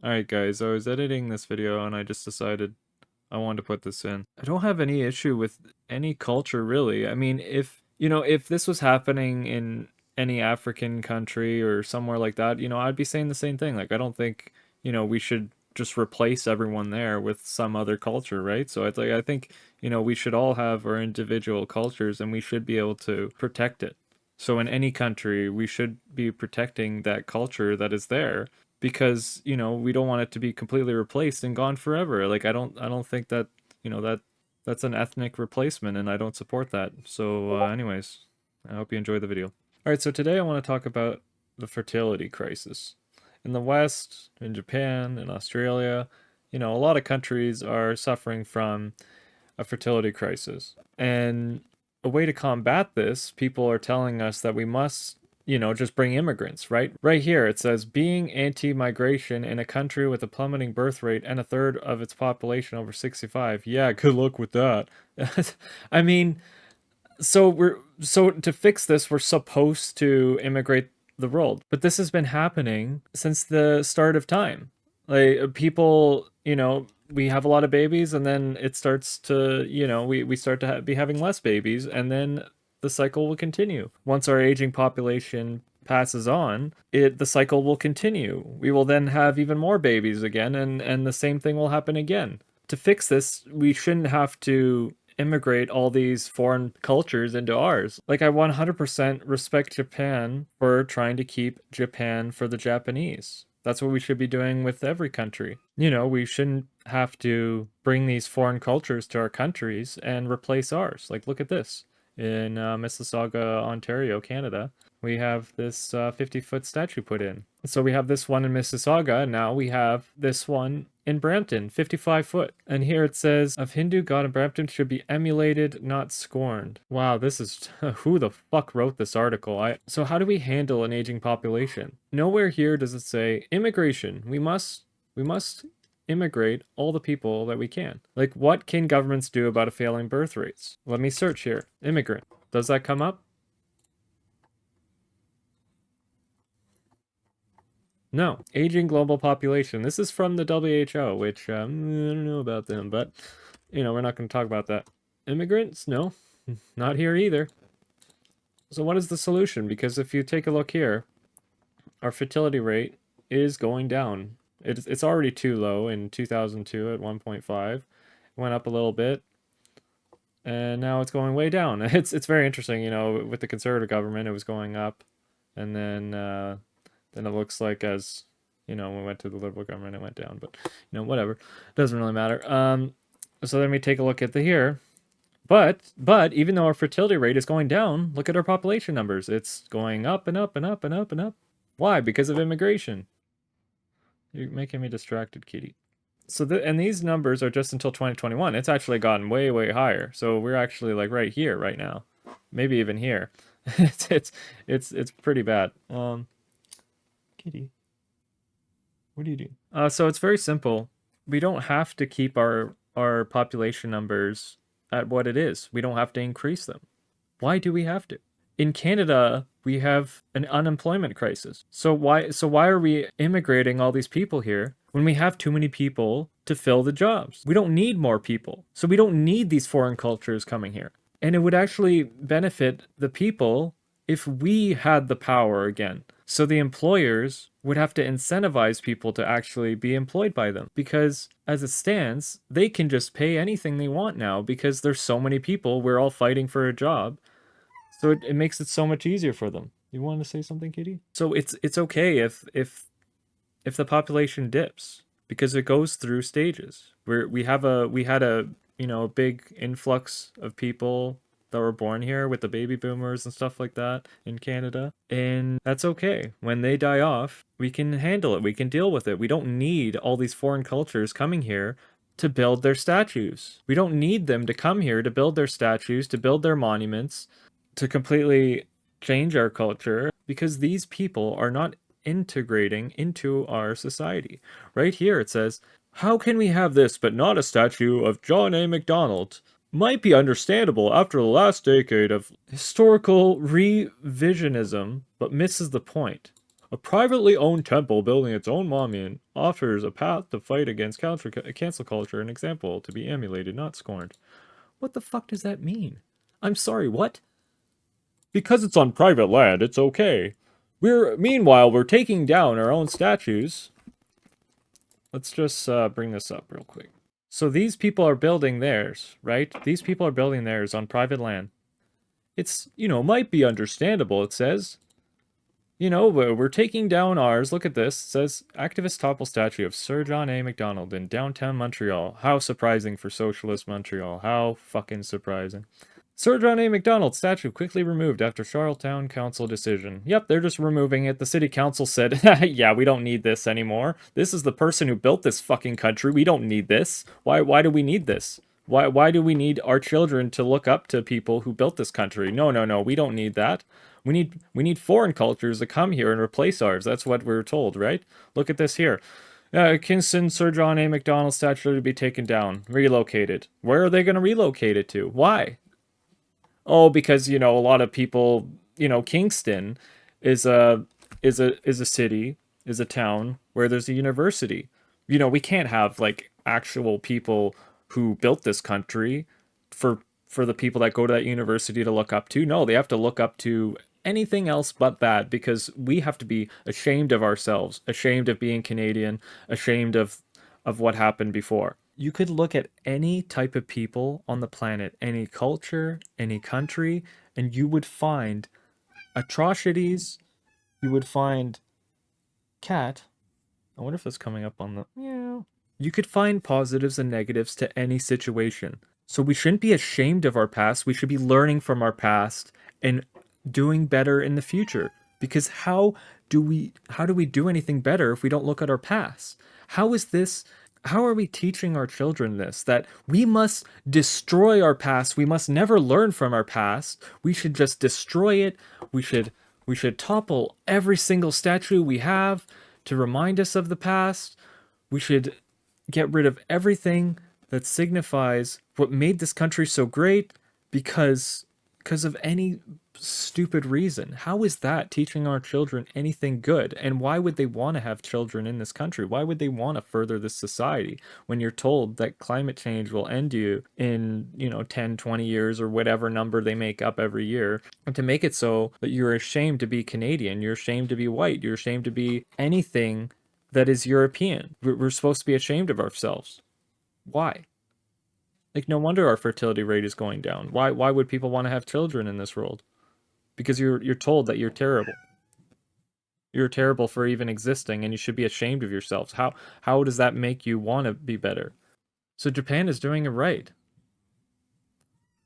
Alright guys, I was editing this video and I just decided I wanted to put this in. I don't have any issue with any culture really. I mean, if this was happening in any African country or somewhere like that, I'd be saying the same thing. Like, I don't think, we should just replace everyone there with some other culture, right? So I think, we should all have our individual cultures and we should be able to protect it. So in any country, we should be protecting that culture that is there because, we don't want it to be completely replaced and gone forever. Like I don't think that, that's an ethnic replacement and I don't support that. So anyways, I hope you enjoy the video. All right, so today I want to talk about the fertility crisis. In the West, in Japan, in Australia, a lot of countries are suffering from a fertility crisis. And a way to combat this, people are telling us that we must, just bring immigrants, right? Right here, it says being anti migration in a country with a plummeting birth rate and a third of its population over 65. Yeah, good luck with that. I mean, so to fix this, we're supposed to immigrate the world. But this has been happening since the start of time. Like people, we have a lot of babies and then it starts to, we start to be having less babies and then the cycle will continue. Once our aging population passes on, the cycle will continue. We will then have even more babies again and the same thing will happen again. To fix this, we shouldn't have to immigrate all these foreign cultures into ours. Like, I 100% respect Japan for trying to keep Japan for the Japanese. That's what we should be doing with every country. We shouldn't have to bring these foreign cultures to our countries and replace ours. Like, look at this. In Mississauga, Ontario, Canada, we have this 50-foot statue put in. So we have this one in Mississauga, and now we have this one in Brampton, 55 foot. And here it says, of Hindu god in Brampton should be emulated, not scorned. Wow, this is, who the fuck wrote this article? So how do we handle an aging population? Nowhere here does it say immigration. We must immigrate all the people that we can. Like, what can governments do about a failing birth rates? Let me search here. Immigrant. Does that come up? No. Aging global population. This is from the WHO, which I don't know about them, but we're not going to talk about that. Immigrants? No. Not here either. So what is the solution? Because if you take a look here, our fertility rate is going down. It's already too low in 2002 at 1.5. It went up a little bit. And now it's going way down. It's very interesting, with the conservative government, it was going up. And then it looks like as, we went to the liberal government, it went down. But, whatever. It doesn't really matter. So then we take a look at here. But even though our fertility rate is going down, look at our population numbers. It's going up and up and up and up and up. Why? Because of immigration. You're making me distracted, kitty. So and these numbers are just until 2021. It's actually gotten way, way higher. So we're actually like right here right now. Maybe even here. it's pretty bad. Kitty. What do you do? So it's very simple. We don't have to keep our population numbers at what it is. We don't have to increase them. Why do we have to? In Canada, we have an unemployment crisis. So why are we immigrating all these people here when we have too many people to fill the jobs? We don't need more people. So we don't need these foreign cultures coming here. And it would actually benefit the people if we had the power again. So the employers would have to incentivize people to actually be employed by them, because as it stands, they can just pay anything they want now because there's so many people. We're all fighting for a job. So it makes it so much easier for them. You want to say something, Kitty? So it's okay if the population dips because it goes through stages. We had a big influx of people that were born here with the baby boomers and stuff like that in Canada, and that's okay. When they die off, we can handle it. We can deal with it. We don't need all these foreign cultures coming here to build their statues. We don't need them to come here to build their statues, to build their monuments, to completely change our culture, because these people are not integrating into our society. Right here it says, how can we have this but not a statue of John A. Macdonald? Might be understandable after the last decade of historical revisionism, but misses the point. A privately owned temple building its own monument offers a path to fight against cancel culture, an example to be emulated, not scorned. What the fuck does that mean? I'm sorry, what? Because it's on private land, it's okay. Meanwhile, we're taking down our own statues. Let's just bring this up real quick. So these people are building theirs, right? These people are building theirs on private land. It's, might be understandable, it says. We're taking down ours. Look at this. It says, activist topple statue of Sir John A. Macdonald in downtown Montreal. How surprising for socialist Montreal. How fucking surprising. Sir John A. Macdonald statue quickly removed after Charlottetown Council decision. Yep, they're just removing it. The city council said, yeah, we don't need this anymore. This is the person who built this fucking country. We don't need this. Why do we need this? Why do we need our children to look up to people who built this country? No, we don't need that. We need foreign cultures to come here and replace ours. That's what we're told, right? Look at this here. Kingston Sir John A. Macdonald statue to be taken down, relocated. Where are they going to relocate it to? Why? Oh, because a lot of people, Kingston is a city, is a town where there's a university. We can't have like actual people who built this country for the people that go to that university to look up to. No, they have to look up to anything else but that because we have to be ashamed of ourselves, ashamed of being Canadian, ashamed of what happened before. You could look at any type of people on the planet, any culture, any country, and you would find atrocities. You would find cat. I wonder if that's coming up on the. Yeah. You could find positives and negatives to any situation. So we shouldn't be ashamed of our past. We should be learning from our past and doing better in the future. Because how do we do anything better if we don't look at our past? How are we teaching our children this? That we must destroy our past. We must never learn from our past. We should just destroy it. We should topple every single statue we have to remind us of the past. We should get rid of everything that signifies what made this country so great because of any stupid reason. How is that teaching our children anything good? And why would they want to have children in this country? Why would they want to further this society when you're told that climate change will end you in, 10, 20 years or whatever number they make up every year? And to make it so that you're ashamed to be Canadian, you're ashamed to be white, you're ashamed to be anything that is European. We're supposed to be ashamed of ourselves. Why? Like, no wonder our fertility rate is going down. Why would people want to have children in this world? Because you're told that you're terrible. You're terrible for even existing, and you should be ashamed of yourselves. How does that make you want to be better? So Japan is doing it right.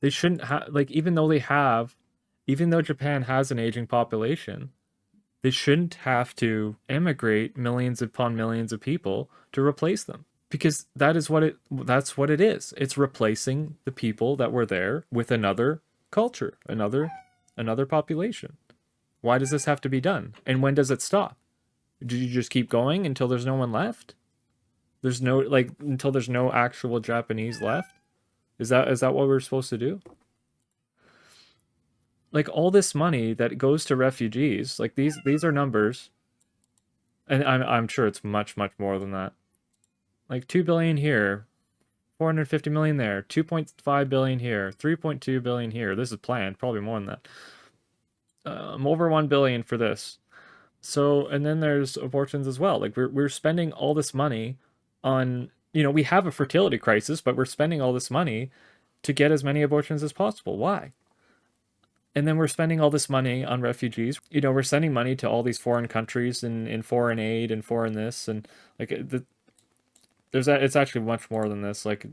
They shouldn't have like even though Japan has an aging population, they shouldn't have to emigrate millions upon millions of people to replace them. Because that's what it is. It's replacing the people that were there with another culture, another population. Why does this have to be done? And when does it stop? Do you just keep going until there's no one left? There's no until there's no actual Japanese left? Is that what we're supposed to do? Like all this money that goes to refugees, like these are numbers, and I'm sure it's much more than that. Like 2 billion here, 450 million there, 2.5 billion here, 3.2 billion here. This is planned, probably more than that. Over 1 billion for this. So, and then there's abortions as well. Like we're spending all this money on, we have a fertility crisis, but we're spending all this money to get as many abortions as possible. Why? And then we're spending all this money on refugees. We're sending money to all these foreign countries in foreign aid and foreign this and like it's actually much more than this. Like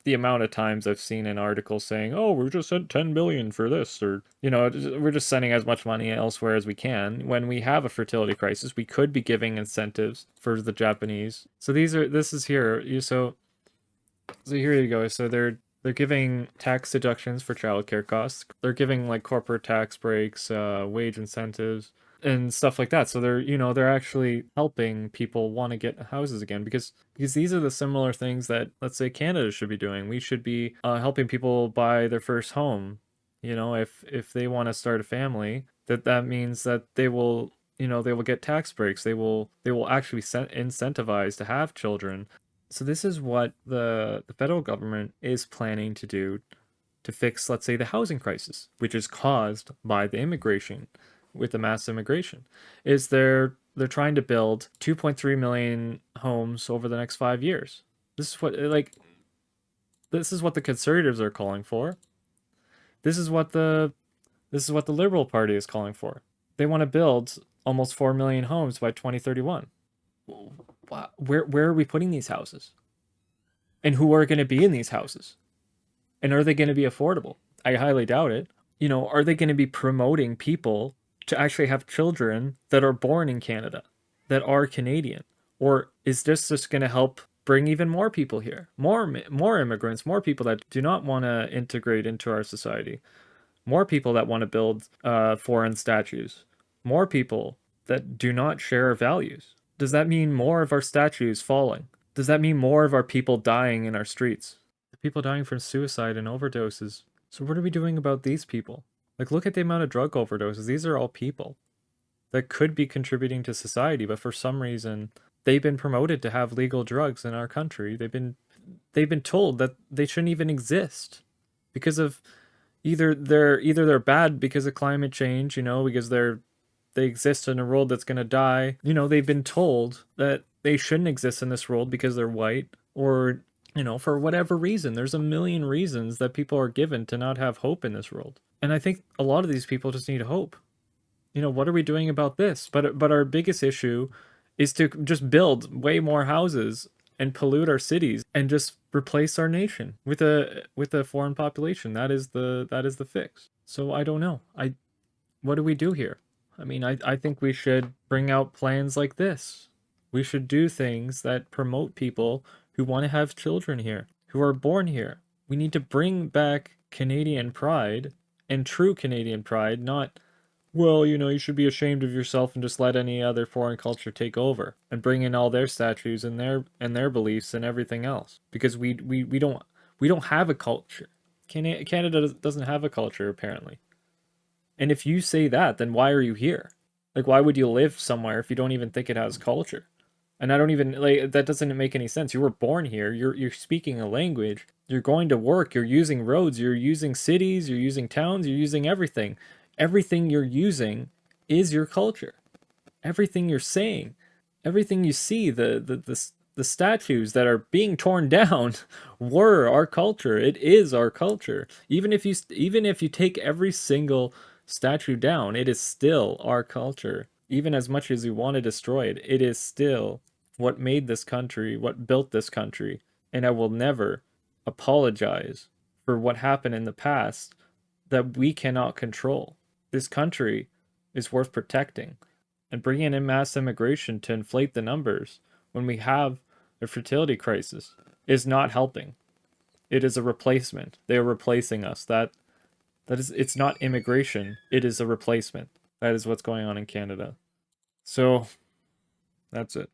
the amount of times I've seen an article saying, "Oh, we're just sent 10 billion for this," or we're just sending as much money elsewhere as we can. When we have a fertility crisis, we could be giving incentives for the Japanese. So this is here. So here you go. So they're giving tax deductions for childcare costs. They're giving like corporate tax breaks, wage incentives, and stuff like that. So they're actually helping people want to get houses again because these are the similar things that let's say Canada should be doing. We should be helping people buy their first home. If they want to start a family, that means that they will they will get tax breaks. They will actually incentivize to have children. So this is what the federal government is planning to do to fix, let's say, the housing crisis, which is caused by the immigration, with the mass immigration, is they're trying to build 2.3 million homes over the next 5 years. This is what like this is what the conservatives are calling for. This is what the Liberal Party is calling for. They want to build almost 4 million homes by 2031. Where are we putting these houses? And who are going to be in these houses? And are they going to be affordable? I highly doubt it. Are they going to be promoting people to actually have children that are born in Canada, that are Canadian? Or is this just going to help bring even more people here? More immigrants, more people that do not want to integrate into our society. More people that want to build foreign statues. More people that do not share our values. Does that mean more of our statues falling? Does that mean more of our people dying in our streets? The people dying from suicide and overdoses. So what are we doing about these people? Like, look at the amount of drug overdoses. These are all people that could be contributing to society, but for some reason they've been promoted to have legal drugs in our country. They've been told that they shouldn't even exist because of either they're bad because of climate change, because they exist in a world that's going to die. They've been told that they shouldn't exist in this world because they're white, or for whatever reason. There's a million reasons that people are given to not have hope in this world. And I think a lot of these people just need hope. What are we doing about this? But our biggest issue is to just build way more houses and pollute our cities and just replace our nation with a foreign population. That is the fix. So I don't know. What do we do here? I mean, I think we should bring out plans like this. We should do things that promote people who want to have children here, who are born here. We need to bring back Canadian pride, and true Canadian pride, not, well, you should be ashamed of yourself and just let any other foreign culture take over and bring in all their statues and their beliefs and everything else. Because we don't have a culture. Canada doesn't have a culture, apparently. And if you say that, then why are you here? Like, why would you live somewhere if you don't even think it has culture? And I don't even, like, that doesn't make any sense. You were born here. You're speaking a language. You're going to work. You're using roads. You're using cities. You're using towns. You're using everything. Everything you're using is your culture. Everything you're saying, everything you see, the statues that are being torn down were our culture. It is our culture. Even if you take every single statue down, it is still our culture. Even as much as you want to destroy it, it is still what made this country, what built this country. And I will never apologize for what happened in the past that we cannot control. This country is worth protecting, and bringing in mass immigration to inflate the numbers when we have a fertility crisis is not helping. It is a replacement. They are replacing us. It's not immigration. It is a replacement. That is what's going on in Canada. So that's it.